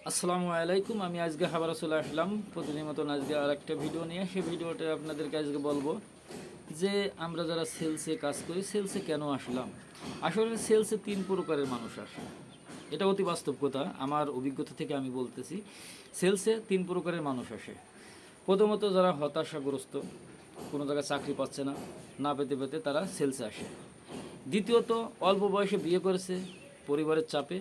আসসালামু আলাইকুম। আমি আজকে আবার চলে আসলাম প্রতিদিন মতন আজকে আর একটা ভিডিও নিয়ে। সেই ভিডিওটা আপনাদেরকে আজকে বলবো যে আমরা যারা সেলসে কাজ করি, সেলসে কেন আসলাম। আসলে সেলসে 3 প্রকারের মানুষ আসে, এটা অতি বাস্তব কথা। আমার অভিজ্ঞতা থেকে আমি বলতেছি, সেলসে 3 প্রকারের মানুষ আসে। প্রথমত যারা হতাশাগ্রস্ত, কোনো জায়গায় চাকরি পাচ্ছে না, না পেতে পেতে তারা সেলসে আসে। দ্বিতীয়ত অল্প বয়সে বিয়ে করেছে, পরিবারের চাপে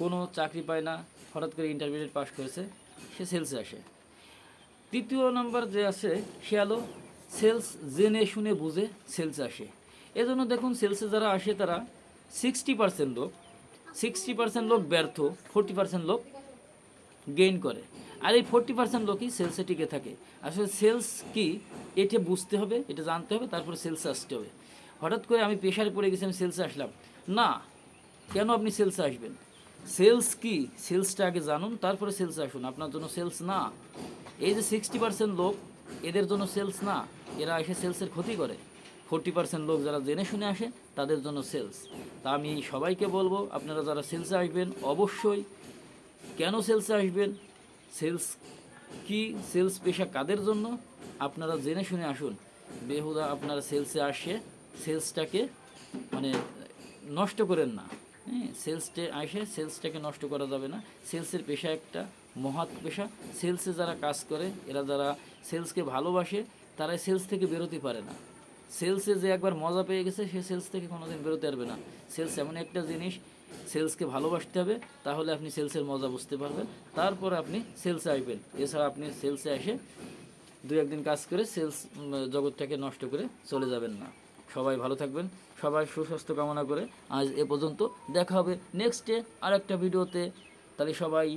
কোনো চাকরি পায় না, হঠাৎ করে ইন্টারমিডিয়েট পাস করেছে, সে সেলসে আসে। তৃতীয় নম্বর যে আছে সে হলো সেলস জেনে শুনে বুঝে সেলসে আসে। এজন্য দেখুন সেলসে যারা আসে তারা 60% লোক ব্যর্থ, 40% লোক গেইন করে। আর এই 40% লোকই সেলসে টিকে থাকে। আসলে সেলস কি এটা বুঝতে হবে, এটা জানতে হবে, তারপরে সেলসে আসতে হবে। হঠাৎ করে আমি প্রেশারে পড়ে গেছি, আমি সেলসে আসলাম না। কেন আপনি সেলসে আসবেন? সেলস কি, সেলসটা আগে জানুন, তারপরে সেলসে আসুন। আপনার জন্য সেলস না। এই যে 60% লোক, এদের জন্য সেলস না, এরা এসে সেলসের ক্ষতি করে। 40% লোক যারা জেনে শুনে আসে তাদের জন্য সেলস। তা আমি সবাইকে বলবো, আপনারা যারা সেলসে আসবেন অবশ্যই কেন সেলসে আসবেন, সেলস কি, সেলস পেশা কাদের জন্য, আপনারা জেনে শুনে আসুন। বেহুদা আপনারা সেলসে আসে সেলসটাকে মানে নষ্ট করেন না। হ্যাঁ, সেলসটাকে নষ্ট করা যাবে না। সেলসের পেশা একটা মহৎ পেশা। সেলসে যারা কাজ করে, এরা যারা সেলসকে ভালোবাসে, তারা সেলস থেকে বেরোতে পারে না। সেলসে যে একবার মজা পেয়ে গেছে, সে সেলস থেকে কোনোদিন বেরোতে পারবে না। সেলস এমন একটা জিনিস, সেলসকে ভালোবাসতে হবে, তাহলে আপনি সেলসের মজা বুঝতে পারবেন, তারপর আপনি সেলসে আসবেন। এছাড়া আপনি সেলসে এসে 2-1 দিন কাজ করে সেলস জগৎটাকে নষ্ট করে চলে যাবেন না। সবাই ভালো থাকবেন, সবাই সুস্বাস্থ্য কামনা করে আজ এ পর্যন্ত। দেখা হবে নেক্সটে আর একটা ভিডিওতে। তাহলে সবাই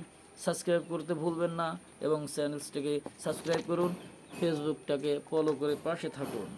সাবস্ক্রাইব করতে ভুলবেন না এবং চ্যানেলসটাকে সাবস্ক্রাইব করুন, ফেসবুকটাকে ফলো করে পাশে থাকুন।